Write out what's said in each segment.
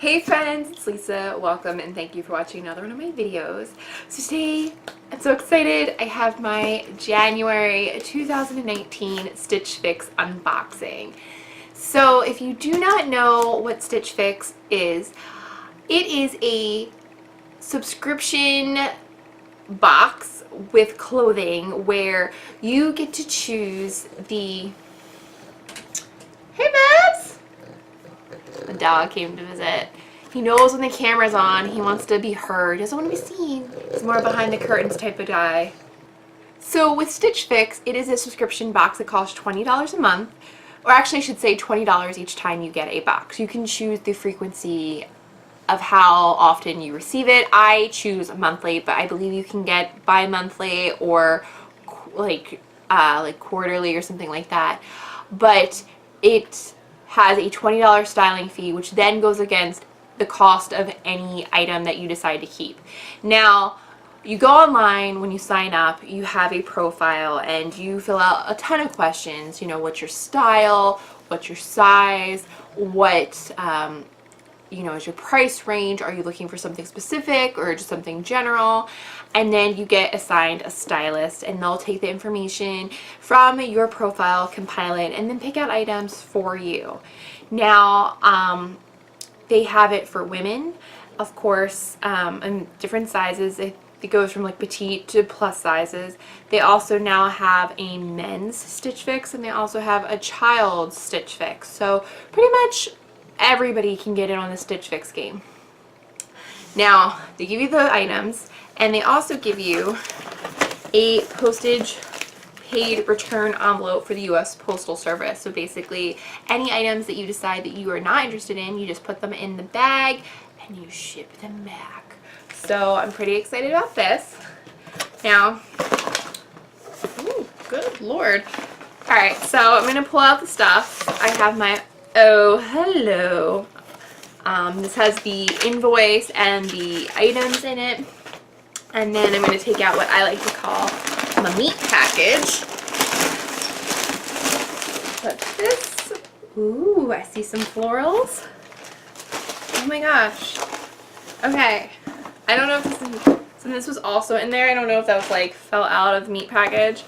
Hey friends, it's Lisa. Welcome and thank you for watching another one of my videos. So today, I'm so excited. I have my January 2019 Stitch Fix unboxing. So if you do not know what Stitch Fix is, it is a subscription box with clothing where you get to choose the... Hey Babs! The dog came to visit. He knows when the camera's on. He wants to be heard. He doesn't want to be seen. He's more behind the curtains type of guy. So with Stitch Fix, it is a subscription box that costs $20 a month. Or actually I should say $20 each time you get a box. You can choose the frequency of how often you receive it. I choose monthly, but I believe you can get bi-monthly or like quarterly or something like that. But it has a $20 styling fee, which then goes against the cost of any item that you decide to keep. Now, you go online when you sign up, you have a profile and you fill out a ton of questions. You know, what's your style, what's your size, what is your price range, are you looking for something specific or just something general? And then you get assigned a stylist and they'll take the information from your profile, compile it, and then pick out items for you. Now, they have it for women, of course, in different sizes. It goes from like petite to plus sizes. They also now have a men's Stitch Fix and they also have a child's Stitch Fix. So pretty much everybody can get in on the Stitch Fix game. Now, they give you the items and they also give you a postage paid return envelope for the U.S. Postal Service. So basically, any items that you decide that you are not interested in, you just put them in the bag and you ship them back. So I'm pretty excited about this. Now, ooh, good Lord. Alright, so I'm going to pull out the stuff. I have my, oh, hello. This has the invoice and the items in it. And then I'm going to take out what I like to call my meat package. What's this? Ooh, I see some florals. Oh my gosh. Okay. I don't know if this is, so this was also in there. I don't know if that was like fell out of the meat package.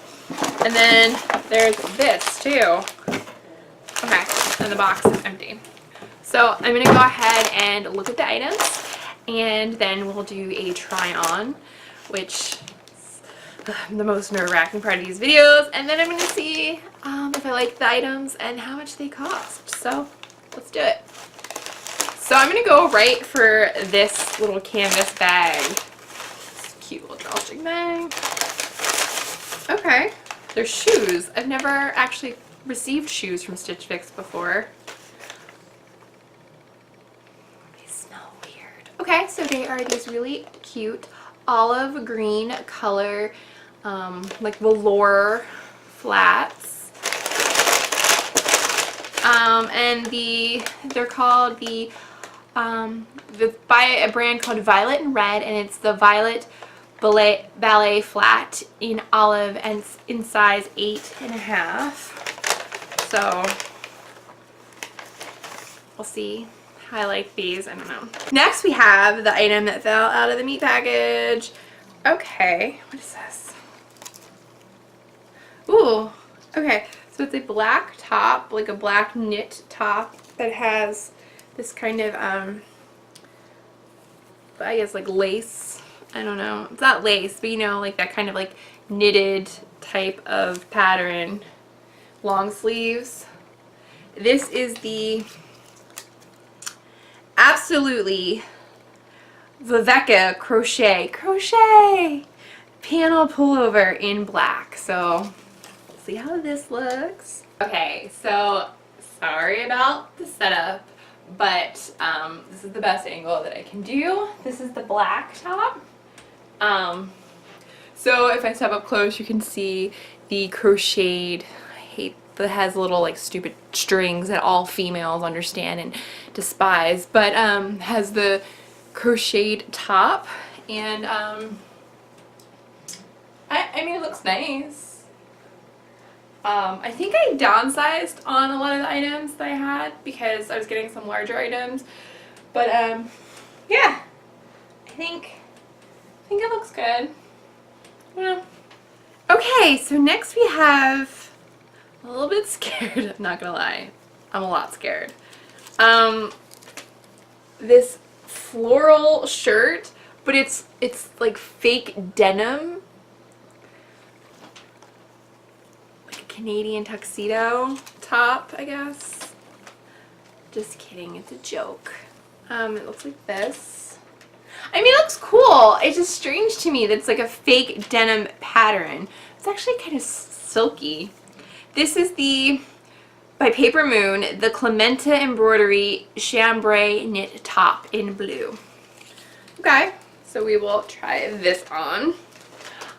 And then there's this too. Okay. And the box is empty. So I'm going to go ahead and look at the items and then we'll do a try on, which is the most nerve-wracking part of these videos. And then I'm going to see if I like the items and how much they cost. So let's do it. So I'm going to go right for this little canvas bag. This cute little drawstring bag. Okay. They're shoes. I've never actually received shoes from Stitch Fix before. They smell weird. Okay, so they are these really cute olive green color, like velour flats. And they're called by a brand called Violet and Red, and it's the Violet Ballet Flat in olive and in size 8.5. So we'll see how I like these. I don't know. Next we have the item that fell out of the meat package. Okay, what is this? Ooh, okay. So it's a black top, like a black knit top that has this kind of, I guess like lace. I don't know. It's not lace, but you know, like that kind of like knitted type of pattern. Long sleeves. This is the absolutely Viveka crochet panel pullover in black. So see how this looks. Okay, so sorry about the setup, but this is the best angle that I can do. This is the black top. So if I step up close, you can see the crocheted, I hate that has little like stupid strings that all females understand and despise, but has the crocheted top, and I mean, it looks nice. I think I downsized on a lot of the items that I had because I was getting some larger items, But yeah, I think it looks good. Yeah. Okay, so next we have, I'm a little bit scared, I'm not gonna lie. I'm a lot scared. This floral shirt, but it's like fake denim. Like a Canadian tuxedo top, I guess. Just kidding, it's a joke. It looks like this. I mean, it looks cool. It's just strange to me that it's like a fake denim pattern. It's actually kind of silky. This is the, by Paper Moon, the Clementa embroidery chambray knit top in blue. Okay, so we will try this on.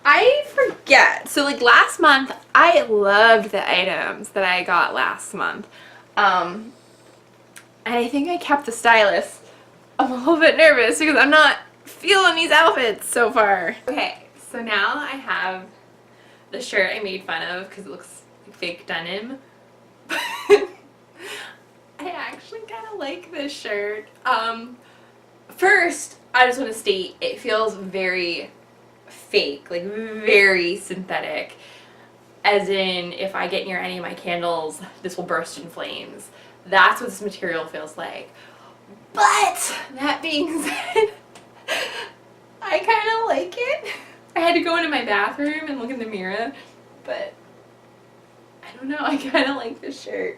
I forget. So like last month, I loved the items that I got last month. And I think I kept the stylus. I'm a little bit nervous because I'm not feeling these outfits so far. Okay, so now I have the shirt I made fun of because it looks like fake denim. I actually kind of like this shirt. First, I just want to state it feels very fake, like very synthetic. As in, if I get near any of my candles, this will burst in flames. That's what this material feels like. But that being said, I kind of like it. I had to go into my bathroom and look in the mirror, but I don't know, I kind of like this shirt.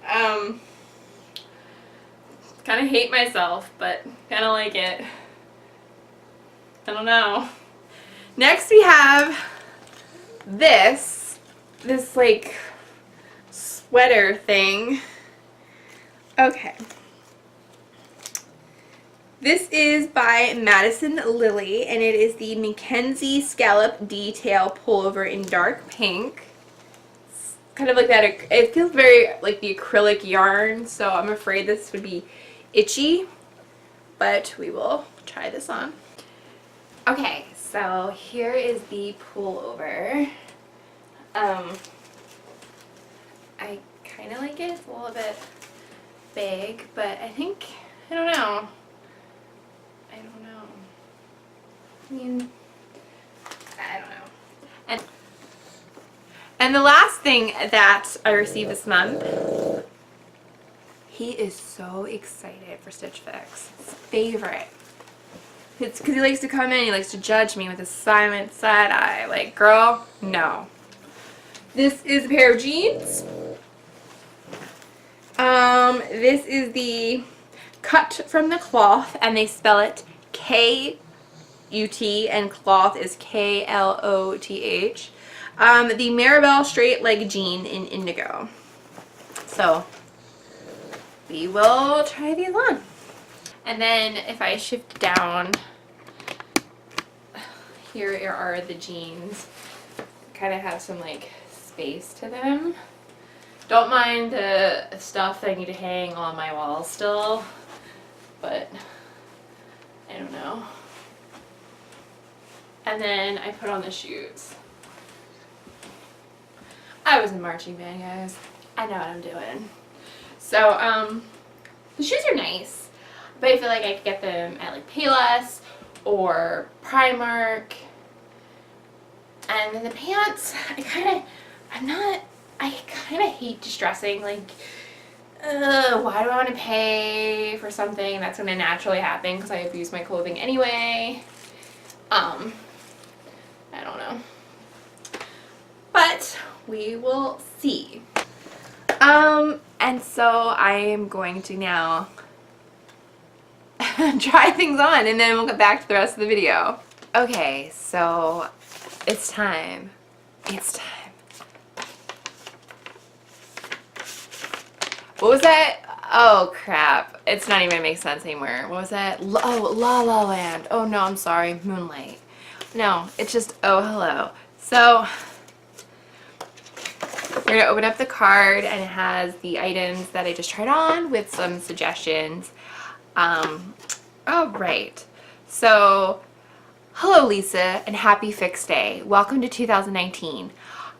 Kind of hate myself, but kind of like it. I don't know. Next we have this like sweater thing. Okay. This is by Madison Lily, and it is the Mackenzie Scallop Detail Pullover in dark pink. It's kind of like that, it feels very like the acrylic yarn, so I'm afraid this would be itchy, but we will try this on. Okay, so here is the pullover. I kind of like it. It's a little bit big, but I think, I don't know. I mean, I don't know. And the last thing that I received this month, he is so excited for Stitch Fix. His favorite. It's because he likes to come in, he likes to judge me with his silent side eye. Like, girl, no. This is a pair of jeans. This is the Cut from the Cloth, and they spell it K-U-T, and cloth is K-L-O-T-H. The Maribel straight leg jean in indigo. So, we will try these on. And then if I shift down, here are the jeans. Kind of have some like space to them. Don't mind the stuff that I need to hang on my wall still, but I don't know. And then I put on the shoes. I was in marching band, guys. I know what I'm doing. So, the shoes are nice, but I feel like I could get them at like Payless or Primark. And then the pants, I kind of hate distressing. Like, why do I want to pay for something that's going to naturally happen because I abuse my clothing anyway? I don't know. But we will see. And so I am going to now try things on, and then we'll get back to the rest of the video. Okay, so it's time. It's time. What was that? Oh crap. It's not even gonna make sense anymore. What was that? Oh, La La Land. Oh no, I'm sorry. Moonlight. No, it's just oh hello. So we're gonna open up the card, and it has the items that I just tried on with some suggestions. Oh right. So hello Lisa, and happy fix day. Welcome to 2019.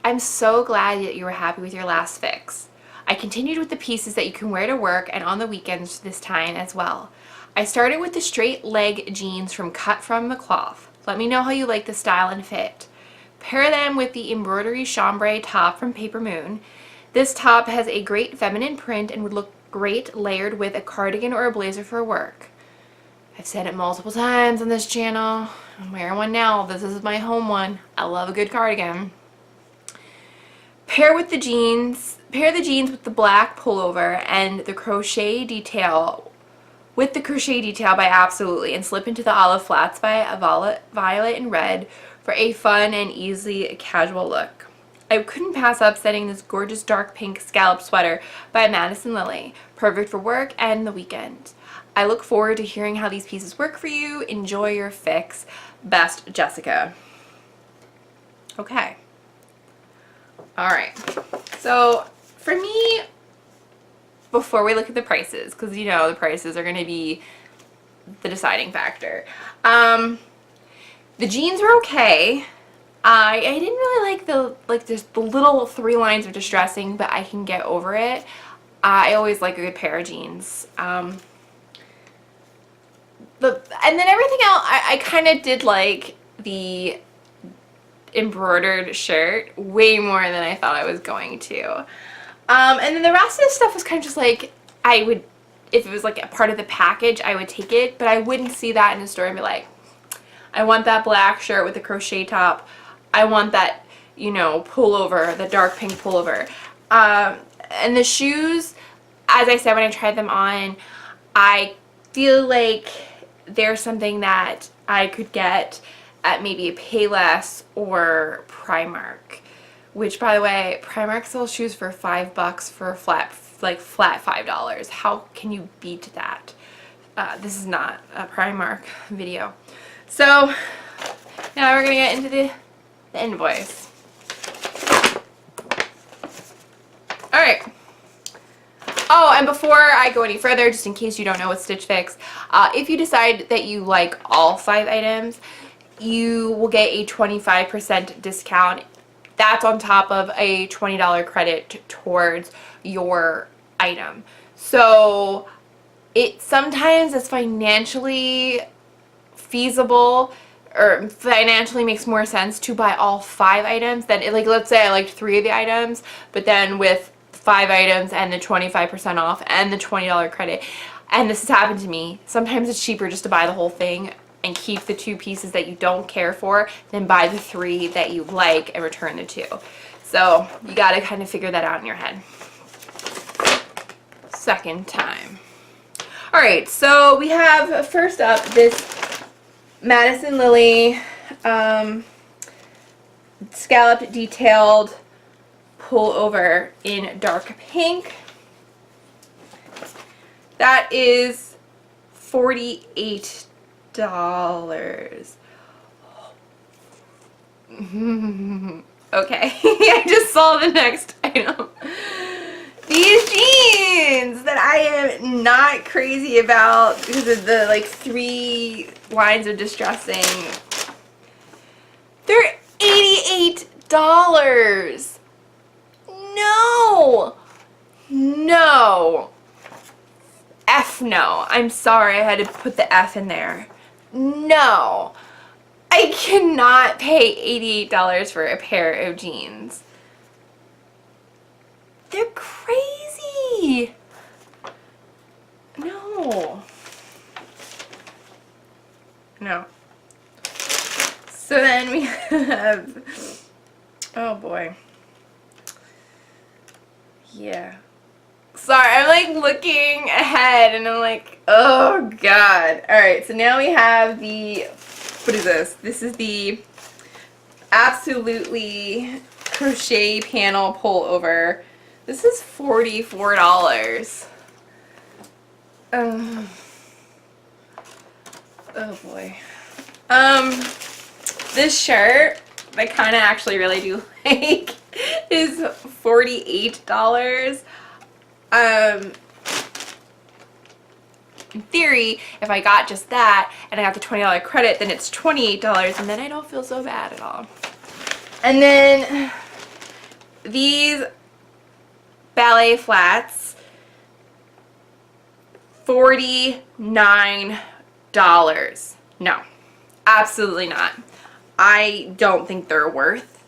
I'm so glad that you were happy with your last fix. I continued with the pieces that you can wear to work and on the weekends this time as well. I started with the straight leg jeans from Cut From the Cloth. Let me know how you like the style and fit. Pair them with the embroidery chambray top from Paper Moon. This top has a great feminine print and would look great layered with a cardigan or a blazer for work. I've said it multiple times on this channel. I'm wearing one now. This is my home one. I love a good cardigan. Pair the jeans with the black pullover and the crochet detail by Absolutely, and slip into the olive flats by Violet and Red for a fun and easy casual look. I couldn't pass up setting this gorgeous dark pink scallop sweater by Madison Lily. Perfect for work and the weekend. I look forward to hearing how these pieces work for you. Enjoy your fix. Best, Jessica. Okay. Alright. So, for me, before we look at the prices, because you know the prices are going to be the deciding factor. The jeans were okay. I didn't really like just the little 3 lines of distressing, but I can get over it. I always like a good pair of jeans. And then everything else, I kind of did like the embroidered shirt way more than I thought I was going to. And then the rest of the stuff was kind of just like, I would, if it was like a part of the package, I would take it, but I wouldn't see that in a store and be like, I want that black shirt with the crochet top. I want that, you know, pullover, the dark pink pullover. And the shoes, as I said when I tried them on, I feel like they're something that I could get at maybe a Payless or Primark, which, by the way, Primark sells shoes for $5 for a flat $5. How can you beat that? This is not a Primark video. So now we're gonna get into the invoice. All right. Oh, and before I go any further, just in case you don't know what Stitch Fix, if you decide that you like all 5 items, you will get a 25% discount. That's on top of a $20 credit towards your item. So it sometimes is financially feasible or financially makes more sense to buy all 5 items than, like, let's say I liked 3 of the items, but then with 5 items and the 25% off and the $20 credit, and this has happened to me, sometimes it's cheaper just to buy the whole thing and keep the 2 pieces that you don't care for than buy the 3 that you like and return the 2. So you got to kind of figure that out in your head. Second time. Alright, so we have first up this Madison Lily scalloped detailed pullover in dark pink. That is $48. Okay, I just saw the next item. These jeans that I am not crazy about because of the like 3 lines of distressing. They're $88. No. No. F no. I'm sorry I had to put the F in there. No. I cannot pay $88 for a pair of jeans. They're crazy. No. No. So then we have, oh boy. Yeah. Sorry, I'm like looking ahead and I'm like, oh god. Alright, so now we have the, what is this? This is the Absolutely crochet panel pullover. This is $44. Oh boy. This shirt, I kind of actually really do like, is $48. In theory, if I got just that and I got the $20 credit, then it's $28, and then I don't feel so bad at all. And then these ballet flats, $49. No, absolutely not. I don't think they're worth.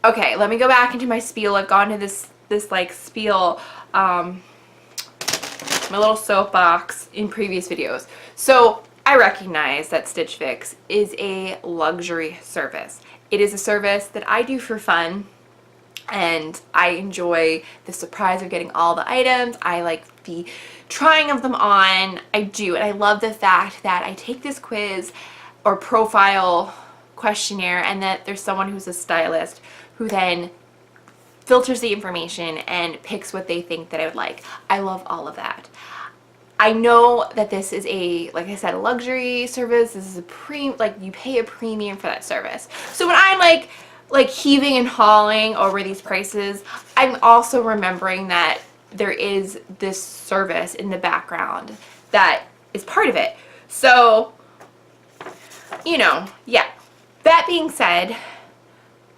Okay, let me go back into my spiel. I've gone to this like spiel, my little soapbox in previous videos. So I recognize that Stitch Fix is a luxury service. It is a service that I do for fun, and I enjoy the surprise of getting all the items. I like the trying of them on. I do, and I love the fact that I take this quiz or profile questionnaire, and that there's someone who's a stylist who then filters the information and picks what they think that I would like. I love all of that. I know that this is a, like I said, a luxury service. This is like you pay a premium for that service. So when I'm like heaving and hawing over these prices, I'm also remembering that there is this service in the background that is part of it. So, you know, yeah. That being said,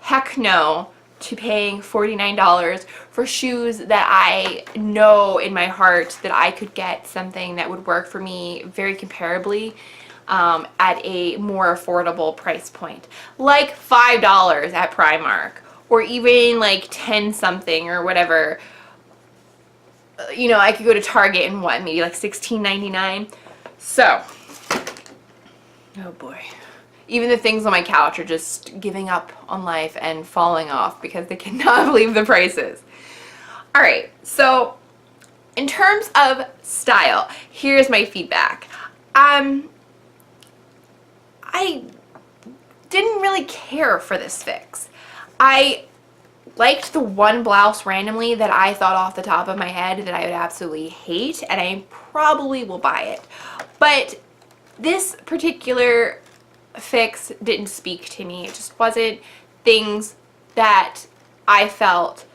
heck no to paying $49 for shoes that I know in my heart that I could get something that would work for me very comparably at a more affordable price point, like $5 at Primark, or even like 10 something or whatever. You know, I could go to Target and what, maybe like $16.99. So, oh boy. Even the things on my couch are just giving up on life and falling off because they cannot believe the prices. Alright, so in terms of style, here's my feedback. I didn't really care for this fix. I liked the one blouse randomly that I thought off the top of my head that I would absolutely hate, and I probably will buy it. But this particular fix didn't speak to me. It just wasn't things that I felt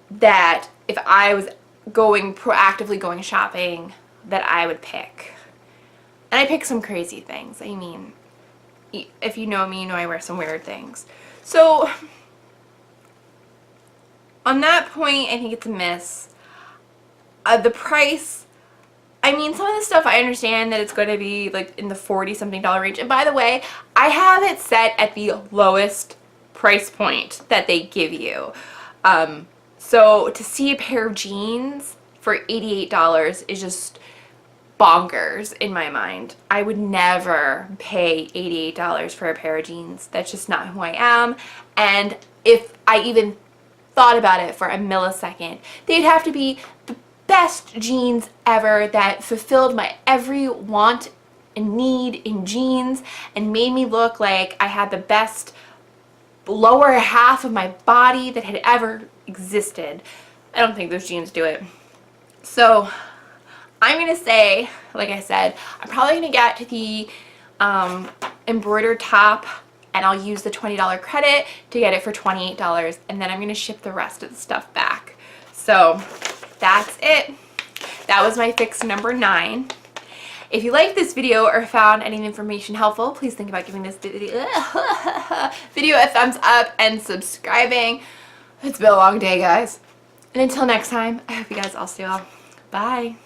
that if I was proactively going shopping that I would pick. And I picked some crazy things. I mean, if you know me, you know I wear some weird things. So on that point, I think it's a miss. The price, I mean, some of the stuff I understand that it's going to be like in the $40-something range. And by the way, I have it set at the lowest price point that they give you. So to see a pair of jeans for $88 is just bonkers in my mind. I would never pay $88 for a pair of jeans. That's just not who I am. And if I even thought about it for a millisecond, they'd have to be the best jeans ever that fulfilled my every want and need in jeans and made me look like I had the best lower half of my body that had ever existed. I don't think those jeans do it. So I'm gonna say, like I said, I'm probably gonna get to the embroidered top, and I'll use the $20 credit to get it for $28, and then I'm gonna ship the rest of the stuff back. So that's it. That was my fix number 9. If you liked this video or found any information helpful, please think about giving this video a thumbs up and subscribing. It's been a long day, guys. And until next time, I hope you guys all stay well. Bye.